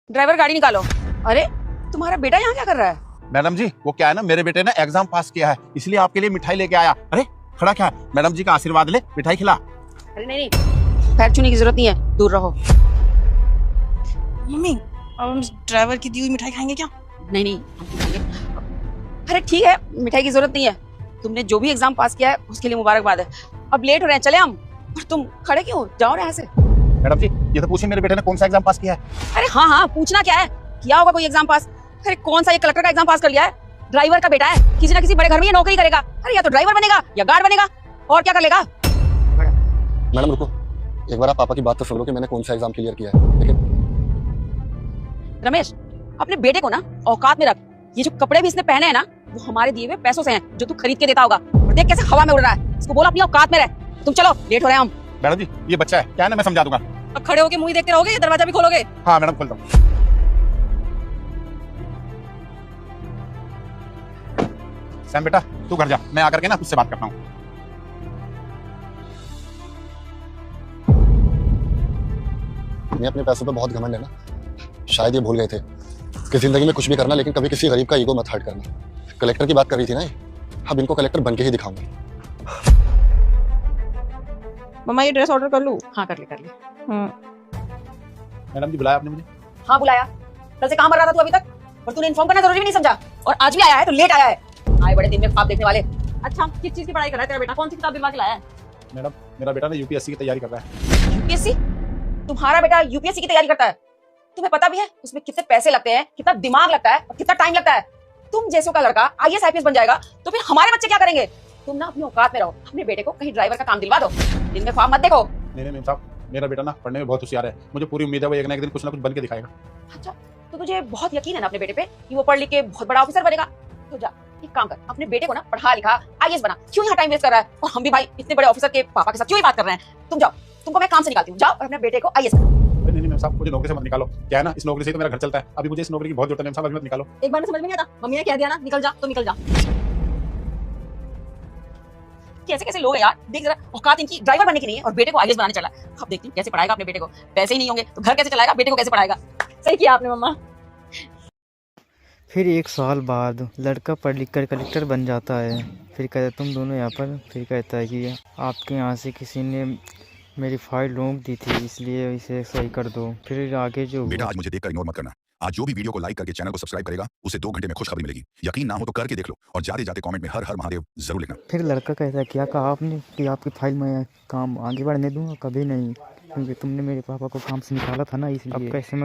Driver गाड़ी निकालो। अरे तुम्हारा बेटा यहाँ क्या कर रहा है? मैडम जी वो क्या है ना, मेरे बेटे ने एग्जाम पास किया है, इसलिए आपके लिए मिठाई लेके आया। अरे खड़ा क्या है, मैडम जी का आशीर्वाद ले, मिठाई खिला। अरे नहीं पैर छूने की जरूरत नहीं है, दूर रहो। मम्मी अब हम ड्राइवर की दी हुई मिठाई खाएंगे क्या? नहीं हम तो खाएंगे। अरे ठीक है, मिठाई की जरूरत नहीं है। तुमने जो भी एग्जाम पास किया है उसके लिए मुबारकबाद है। अब लेट हो रहे हैं, चले हम। और तुम खड़े क्यों हो? जाओ यहाँ से। मैडम जी ये तो पूछिए मेरे बेटे ने कौन सा एग्जाम पास किया है। अरे हाँ पूछना क्या है, किया होगा कोई एग्जाम पास। अरे कौन सा, ये कलेक्टर का एग्जाम पास कर लिया है। ड्राइवर का बेटा है, किसी ना किसी बड़े घर में ये नौकरी करेगा। अरे या तो ड्राइवर बनेगा या गार्ड बनेगा, और क्या कर लेगा। मैडम रुको, एक बार आप पापा की बात तो सुन लो कि मैंने कौन सा एग्जाम क्लियर किया है। लेकिन रमेश अपने बेटे को ना औकात में रख। ये जो कपड़े भी इसने पहने हैं ना, वो हमारे दिए हुए पैसों से हैं, जो तू खरीद के देता होगा। और देख कैसे हवा में उड़ रहा है। इसको बोलो अपनी औकात में रह। तुम चलो, लेट हो रहे हैं हम। मैडम जी ये बच्चा है, क्या है ना, मैं समझा दूंगा। अब खड़े होके मुंह देखते रहोगे या दरवाजा भी खोलोगे? हाँ मैडम खोलता हूँ। सैम बेटा तू घर जा, मैं आकर के ना तुझसे बात करता हूँ। ये अपने पैसों पे बहुत घमंड है ना, शायद ये भूल गए थे कि जिंदगी में कुछ भी करना लेकिन कभी किसी गरीब का ईगो मत हर्ट करना। कलेक्टर की बात कर रही थी ना ये, अब इनको कलेक्टर बन के ही दिखाऊंगा। मम्मा ये ड्रेस ऑर्डर कर लूं? हाँ कर ले। मैडम जी बुलाया आपने मुझे? हाँ बुलाया। कल से कहाँ मर रहा था तू अभी तक, और तूने इन्फॉर्म करना जरूरी भी नहीं समझा। और आज भी आया है तो लेट आया है। आए बड़े दिन में ख्वाब देखने वाले। अच्छा किस चीज की पढ़ाई कर रहा है तेरा बेटा? कौन सी किताब दिलवा के लाया है? मैडम मेरा बेटा ना यूपीएससी की तैयारी कर रहा है। यूपीएससी? तुम्हारा बेटा यूपीएससी की तैयारी करता है? तुम्हें पता भी है उसमें कितने पैसे लगते हैं, कितना दिमाग लगता है और कितना टाइम लगता है? तुम जैसों का लड़का आईएएस आईपीएस बन जाएगा तो फिर हमारे बच्चे क्या करेंगे? तुम ना अपनी औकात में रहो। अपने बेटे को कहीं ड्राइवर का काम दिलवा दो। दिन में ख्वाब मत देखो। नहीं मैम साहब, मेरा बेटा ना पढ़ने में बहुत होशियार है, मुझे पूरी उम्मीद है वो एक ना एक दिन कुछ ना कुछ बन के दिखाएगा। अच्छा तो तुझे बहुत यकीन है ना अपने बेटे पे कि वो पढ़ लिख के बहुत बड़ा ऑफिसर बनेगा? तो जा एक काम कर, अपने बेटे को ना पढ़ा लिखा आईएएस बना। क्यों यहाँ टाइम वेस्ट कर रहा है? और हम भी भाई इतने बड़े ऑफिसर के पापा के साथ क्यों ही बात कर रहे हैं? तुम जाओ, तुमको मैं काम से निकालती हूँ। जाओ और अपने बेटे को आईएएस करो। नहीं मैम साहब, मुझे नौकरी से मत निकालो। क्या है ना, इस नौकरी से तो मेरा घर चलता है। अभी मुझे इस नौकरी की बहुत जरूरत है मैम साहब, अभी मत निकालो। एक बार में समझ में नहीं आता, मम्मी ने कह दिया ना निकल जा तो निकल जा। कैसे कैसे लोग हैं यार, देख जरा, औकात इनकी ड्राइवर बनने की नहीं है और बेटे को आईएएस बनाने चला। अब देखती हूँ कैसे पढ़ाएगा अपने बेटे को। पैसे ही नहीं होंगे तो घर कैसे चलाएगा, बेटे को कैसे पढ़ाएगा? सही किया आपने मम्मा। फिर 1 साल बाद लड़का पढ़ लिख कर कलेक्टर बन जाता है। फिर कहता है तुम दोनों यहाँ पर। फिर कहता है कि आपके यहाँ से किसी ने मेरी फाइल रोक दी थी, इसलिए इसे सही कर दो। फिर आगे जो बेटा आज मुझे देखकर इग्नोर मत करना। आज जो भी वीडियो को लाइक करके चैनल को सब्सक्राइब करेगा उसे 2 घंटे में खुशखबरी मिलेगी। यकीन ना हो तो करके देख लो और जाते जाते कमेंट में हर हर महादेव जरूर लिखना। फिर लड़का कहता है क्या कहा आपने कि आपकी फाइल में काम आगे बढ़ने दूंगा? कभी नहीं, क्योंकि तुमने मेरे पापा को काम से निकाला था ना, इसलिए। अब कैसे मैं